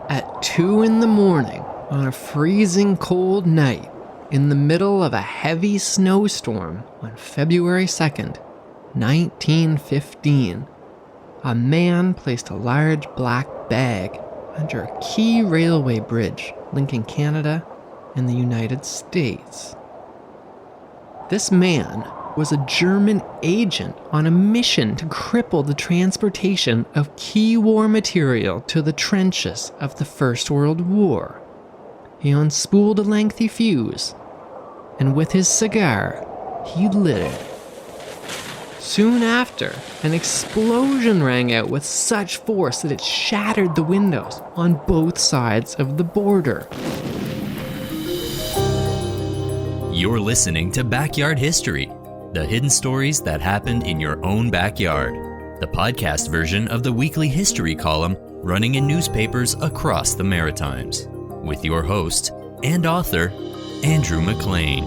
At 2 in the morning, on a freezing cold night, in the middle of a heavy snowstorm on February 2nd, 1915, a man placed a large black bag under a key railway bridge linking Canada and the United States. This man was a German agent on a mission to cripple the transportation of key war material to the trenches of the First World War. He unspooled a lengthy fuse, and with his cigar, he lit it. Soon after, an explosion rang out with such force that it shattered the windows on both sides of the border. You're listening to Backyard History, the hidden stories that happened in your own backyard, the podcast version of the weekly history column running in newspapers across the Maritimes, with your host and author, Andrew McLean.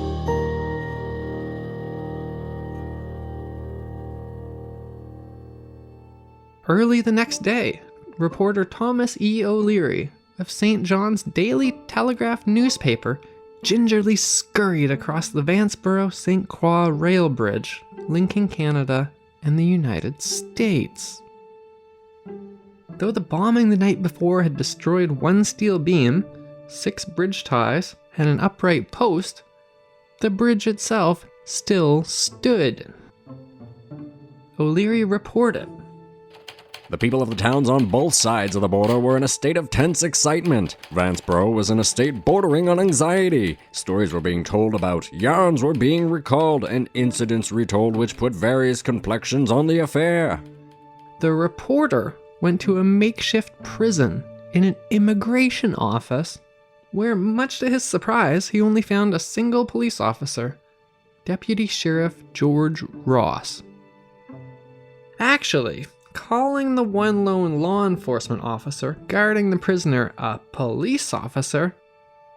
Early the next day, reporter Thomas E. O'Leary of St. John's Daily Telegraph newspaper gingerly scurried across the Vanceboro-St. Croix rail bridge, linking Canada and the United States. Though the bombing the night before had destroyed one steel beam, 6 bridge ties, and an upright post, the bridge itself still stood. O'Leary reported, "The people of the towns on both sides of the border were in a state of tense excitement. Vanceboro was in a state bordering on anxiety. Stories were being told about, yarns were being recalled, and incidents retold which put various complexions on the affair." The reporter went to a makeshift prison in an immigration office, where, much to his surprise, he only found a single police officer, Deputy Sheriff George Ross. Actually, calling the one lone law enforcement officer guarding the prisoner a police officer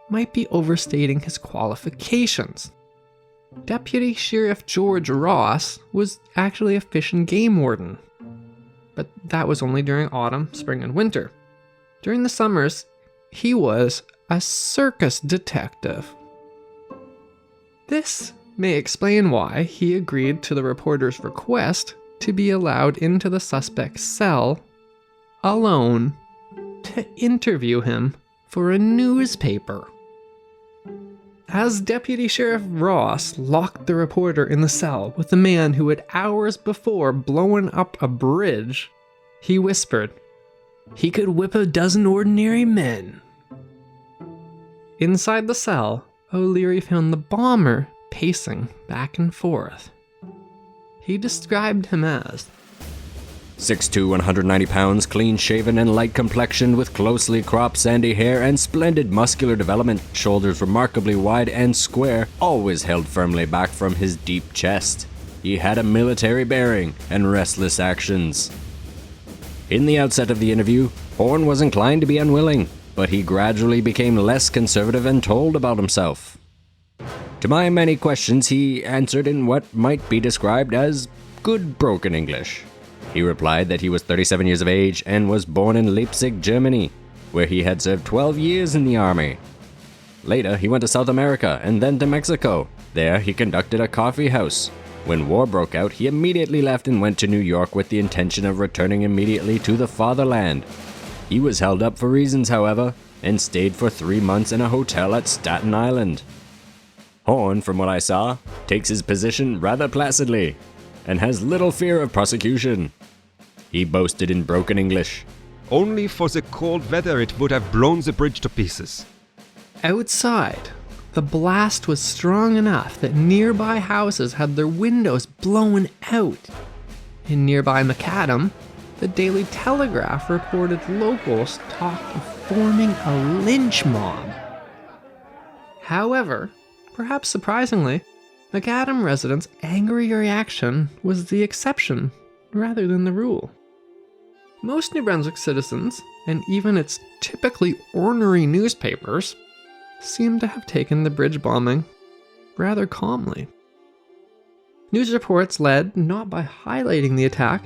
might be overstating his qualifications. Deputy Sheriff George Ross was actually a fish and game warden, but that was only during autumn, spring, and winter. During the summers, he was a circus detective. This may explain why he agreed to the reporter's request to be allowed into the suspect's cell, alone, to interview him for a newspaper. As Deputy Sheriff Ross locked the reporter in the cell with the man who had hours before blown up a bridge, he whispered, "He could whip a dozen ordinary men." Inside the cell, O'Leary found the bomber pacing back and forth. He described him as 6'2", 190 pounds, clean-shaven and light-complexioned with closely cropped sandy hair and splendid muscular development, shoulders remarkably wide and square, always held firmly back from his deep chest. He had a military bearing and restless actions. In the outset of the interview, Horn was inclined to be unwilling, but he gradually became less conservative and told about himself. To my many questions, he answered in what might be described as good broken English. He replied that he was 37 years of age and was born in Leipzig, Germany, where he had served 12 years in the army. Later, he went to South America and then to Mexico. There, he conducted a coffee house. When war broke out, he immediately left and went to New York with the intention of returning immediately to the fatherland. He was held up for reasons, however, and stayed for 3 months in a hotel at Staten Island. Horn, from what I saw, takes his position rather placidly, and has little fear of prosecution. He boasted in broken English, "Only for the cold weather it would have blown the bridge to pieces." outside. The blast was strong enough that nearby houses had their windows blown out. In nearby Macadam, the Daily Telegraph reported locals talked of forming a lynch mob. However, perhaps surprisingly, Macadam residents' angry reaction was the exception rather than the rule. Most New Brunswick citizens, and even its typically ornery newspapers, seemed to have taken the bridge bombing rather calmly. News reports led not by highlighting the attack,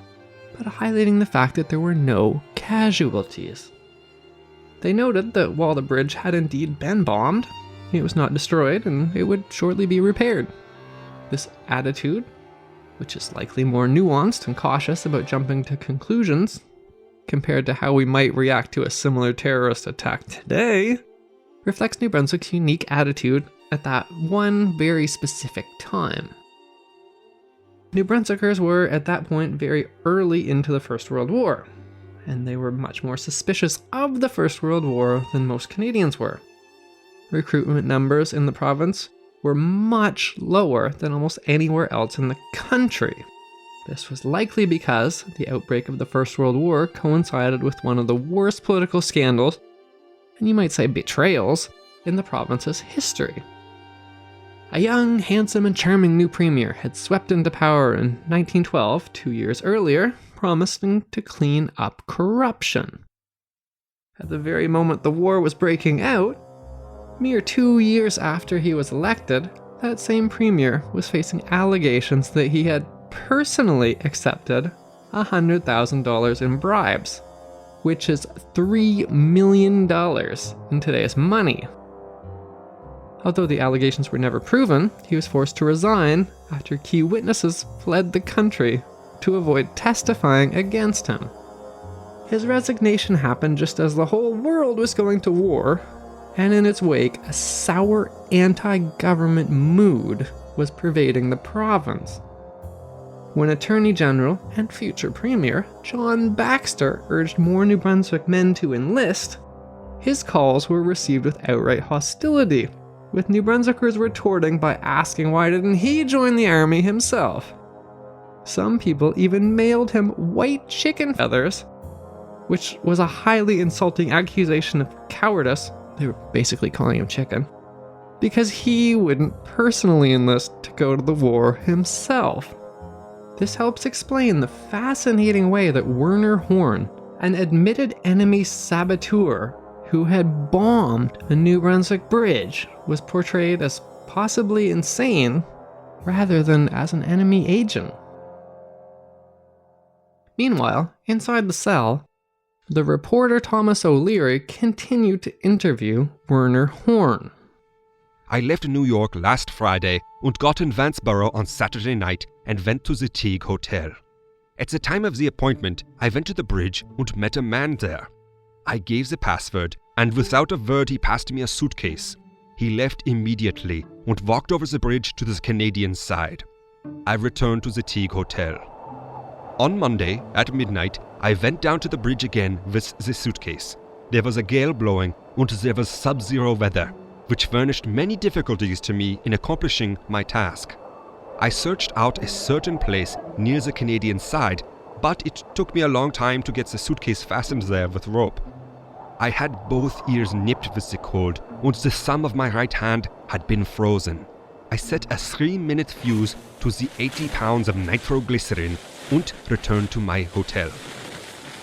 but highlighting the fact that there were no casualties. They noted that while the bridge had indeed been bombed, it was not destroyed and it would shortly be repaired. This attitude, which is likely more nuanced and cautious about jumping to conclusions compared to how we might react to a similar terrorist attack today, reflects New Brunswick's unique attitude at that one very specific time. New Brunswickers were at that point very early into the First World War, and they were much more suspicious of the First World War than most Canadians were. Recruitment numbers in the province were much lower than almost anywhere else in the country. This was likely because the outbreak of the First World War coincided with one of the worst political scandals, and you might say betrayals, in the province's history. A young, handsome, and charming new premier had swept into power in 1912, 2 years earlier, promising to clean up corruption. At the very moment the war was breaking out, mere 2 years after he was elected, that same premier was facing allegations that he had personally accepted $100,000 in bribes, which is $3 million in today's money. Although the allegations were never proven, he was forced to resign after key witnesses fled the country to avoid testifying against him. His resignation happened just as the whole world was going to war, and in its wake, a sour anti-government mood was pervading the province. When Attorney General and future Premier John Baxter urged more New Brunswick men to enlist, his calls were received with outright hostility, with New Brunswickers retorting by asking why didn't he join the army himself. Some people even mailed him white chicken feathers, which was a highly insulting accusation of cowardice. They were basically calling him chicken, because he wouldn't personally enlist to go to the war himself. This helps explain the fascinating way that Werner Horn, an admitted enemy saboteur who had bombed a New Brunswick bridge, was portrayed as possibly insane rather than as an enemy agent. Meanwhile, inside the cell, the reporter Thomas O'Leary continued to interview Werner Horn. I left New York last Friday and got in Vanceboro on Saturday night and went to the Teague Hotel. At the time of the appointment, I went to the bridge and met a man there. I gave the password, and without a word he passed me a suitcase. He left immediately and walked over the bridge to the Canadian side. I returned to the Teague Hotel. On Monday, at midnight, I went down to the bridge again with the suitcase. There was a gale blowing and there was sub-zero weather, which furnished many difficulties to me in accomplishing my task. I searched out a certain place near the Canadian side, but it took me a long time to get the suitcase fastened there with rope. I had both ears nipped with the cold, and the thumb of my right hand had been frozen. I set a 3-minute fuse to the 80 pounds of nitroglycerin and returned to my hotel.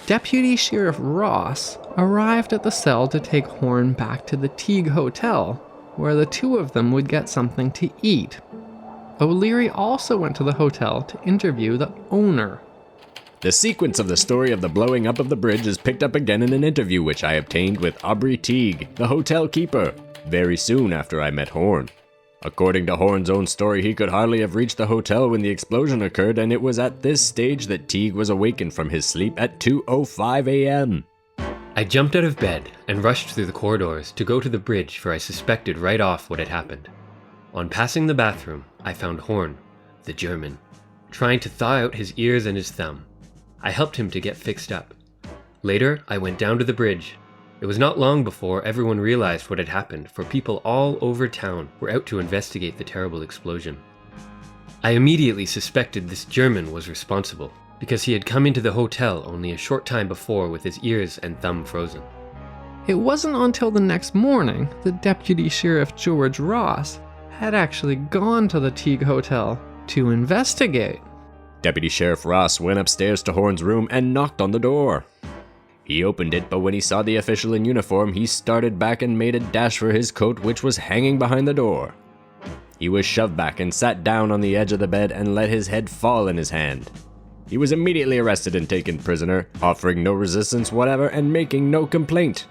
Deputy Sheriff Ross arrived at the cell to take Horn back to the Teague Hotel, where the two of them would get something to eat. O'Leary also went to the hotel to interview the owner. The sequence of the story of the blowing up of the bridge is picked up again in an interview which I obtained with Aubrey Teague, the hotel keeper, very soon after I met Horn. According to Horn's own story, he could hardly have reached the hotel when the explosion occurred, and it was at this stage that Teague was awakened from his sleep at 2:05 a.m. I jumped out of bed and rushed through the corridors to go to the bridge, for I suspected right off what had happened. On passing the bathroom, I found Horn, the German, trying to thaw out his ears and his thumb. I helped him to get fixed up. Later, I went down to the bridge. It was not long before everyone realized what had happened, for people all over town were out to investigate the terrible explosion. I immediately suspected this German was responsible, because he had come into the hotel only a short time before with his ears and thumb frozen. It wasn't until the next morning that Deputy Sheriff George Ross had actually gone to the Teague Hotel to investigate. Deputy Sheriff Ross went upstairs to Horn's room and knocked on the door. He opened it, but when he saw the official in uniform, he started back and made a dash for his coat, which was hanging behind the door. He was shoved back and sat down on the edge of the bed and let his head fall in his hand. He was immediately arrested and taken prisoner, offering no resistance whatever and making no complaint.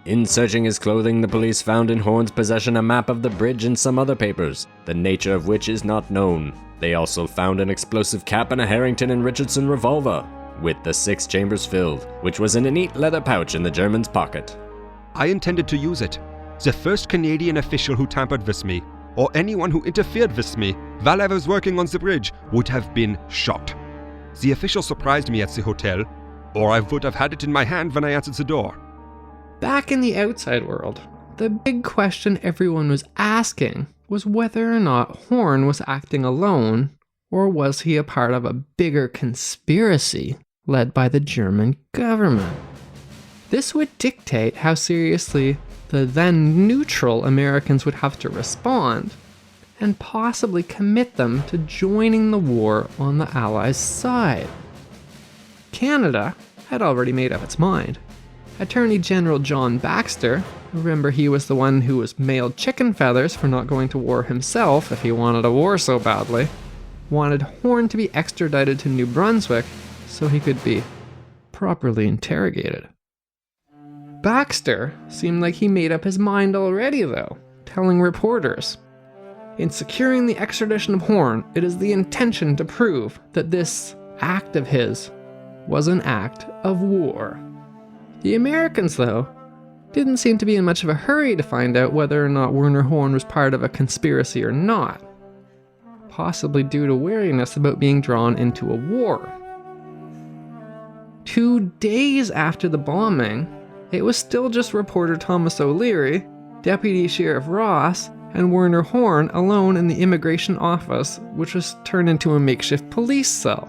In searching his clothing, the police found in Horn's possession a map of the bridge and some other papers, the nature of which is not known. They also found an explosive cap and a Harrington and Richardson revolver, with the 6 chambers filled, which was in a neat leather pouch in the German's pocket. I intended to use it. The first Canadian official who tampered with me, or anyone who interfered with me while I was working on the bridge, would have been shot. The official surprised me at the hotel, or I would have had it in my hand when I answered the door. Back in the outside world, the big question everyone was asking was whether or not Horn was acting alone, or was he a part of a bigger conspiracy led by the German government. This would dictate how seriously the then neutral Americans would have to respond, and possibly commit them to joining the war on the Allies' side. Canada had already made up its mind. Attorney General John Baxter, remember he was the one who was mailed chicken feathers for not going to war himself if he wanted a war so badly, wanted Horn to be extradited to New Brunswick so he could be properly interrogated. Baxter seemed like he made up his mind already though, telling reporters, "In securing the extradition of Horn, it is the intention to prove that this act of his was an act of war." The Americans, though, didn't seem to be in much of a hurry to find out whether or not Werner Horn was part of a conspiracy or not, possibly due to wariness about being drawn into a war. 2 days after the bombing, it was still just reporter Thomas O'Leary, Deputy Sheriff Ross, and Werner Horn alone in the immigration office, which was turned into a makeshift police cell.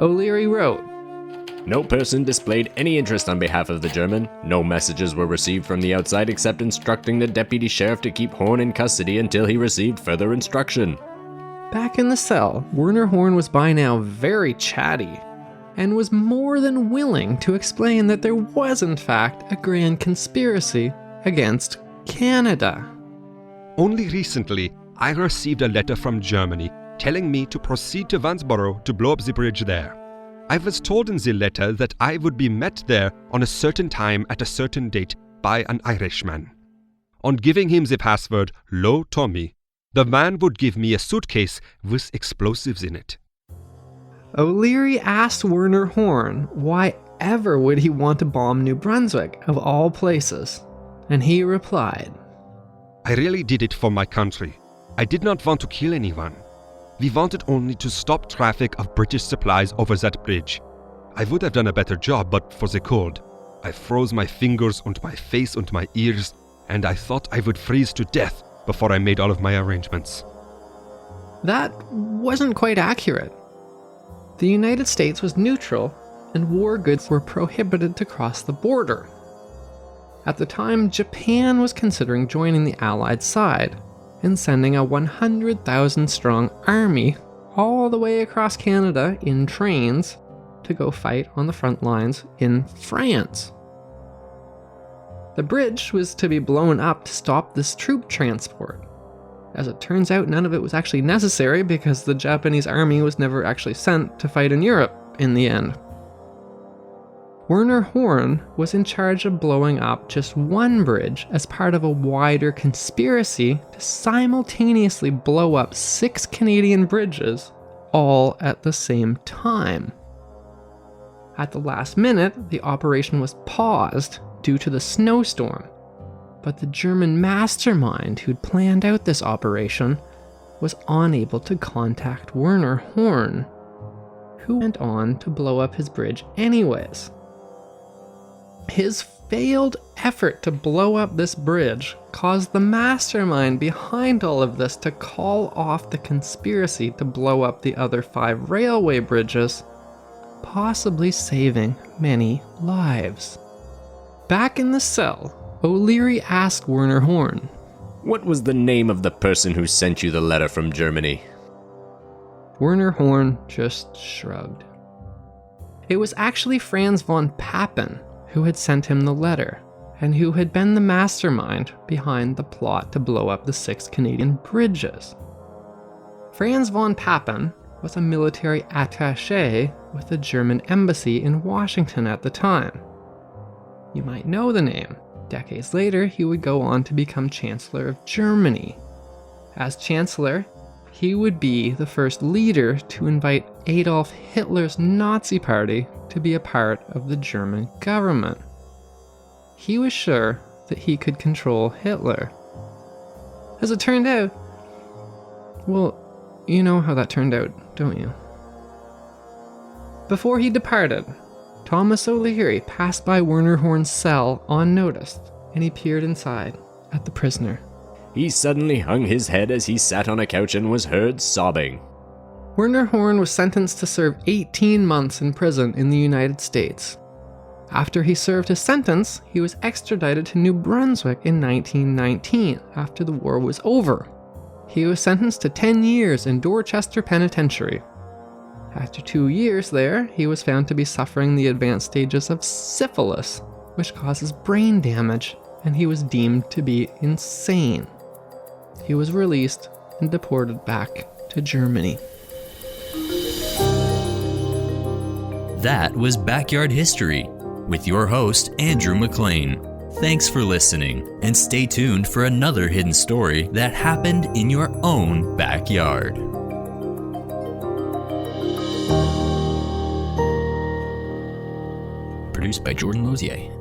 O'Leary wrote, No person displayed any interest on behalf of the German. No messages were received from the outside except instructing the deputy sheriff to keep Horn in custody until he received further instruction. Back in the cell, Werner Horn was by now very chatty, and was more than willing to explain that there was in fact a grand conspiracy against Canada. Only recently, I received a letter from Germany telling me to proceed to Vanceboro to blow up the bridge there. I was told in the letter that I would be met there on a certain time at a certain date by an Irishman. On giving him the password Low Tommy, the man would give me a suitcase with explosives in it. O'Leary asked Werner Horn why ever would he want to bomb New Brunswick, of all places, and he replied, I really did it for my country. I did not want to kill anyone. We wanted only to stop traffic of British supplies over that bridge. I would have done a better job, but for the cold. I froze my fingers and my face and my ears, and I thought I would freeze to death before I made all of my arrangements. That wasn't quite accurate. The United States was neutral, and war goods were prohibited to cross the border. At the time, Japan was considering joining the Allied side, and sending a 100,000-strong army all the way across Canada in trains to go fight on the front lines in France. The bridge was to be blown up to stop this troop transport. As it turns out, none of it was actually necessary because the Japanese army was never actually sent to fight in Europe in the end. Werner Horn was in charge of blowing up just one bridge as part of a wider conspiracy to simultaneously blow up 6 Canadian bridges, all at the same time. At the last minute, the operation was paused due to the snowstorm, but the German mastermind who'd planned out this operation was unable to contact Werner Horn, who went on to blow up his bridge anyways. His failed effort to blow up this bridge caused the mastermind behind all of this to call off the conspiracy to blow up the other 5 railway bridges, possibly saving many lives. Back in the cell, O'Leary asked Werner Horn, What was the name of the person who sent you the letter from Germany? Werner Horn just shrugged. It was actually Franz von Papen who had sent him the letter, and who had been the mastermind behind the plot to blow up the 6 Canadian bridges. Franz von Papen was a military attaché with the German embassy in Washington at the time. You might know the name. Decades later, he would go on to become Chancellor of Germany. As Chancellor, he would be the first leader to invite Adolf Hitler's Nazi Party to be a part of the German government. He was sure that he could control Hitler. As it turned out, well, you know how that turned out, don't you? Before he departed, Thomas O'Leary passed by Werner Horn's cell unnoticed, and he peered inside at the prisoner. He suddenly hung his head as he sat on a couch and was heard sobbing. Werner Horn was sentenced to serve 18 months in prison in the United States. After he served his sentence, he was extradited to New Brunswick in 1919 after the war was over. He was sentenced to 10 years in Dorchester Penitentiary. After 2 years there, he was found to be suffering the advanced stages of syphilis, which causes brain damage, and he was deemed to be insane. He was released and deported back to Germany. That was Backyard History with your host, Andrew McLean. Thanks for listening, and stay tuned for another hidden story that happened in your own backyard. Produced by Jordan Lozier.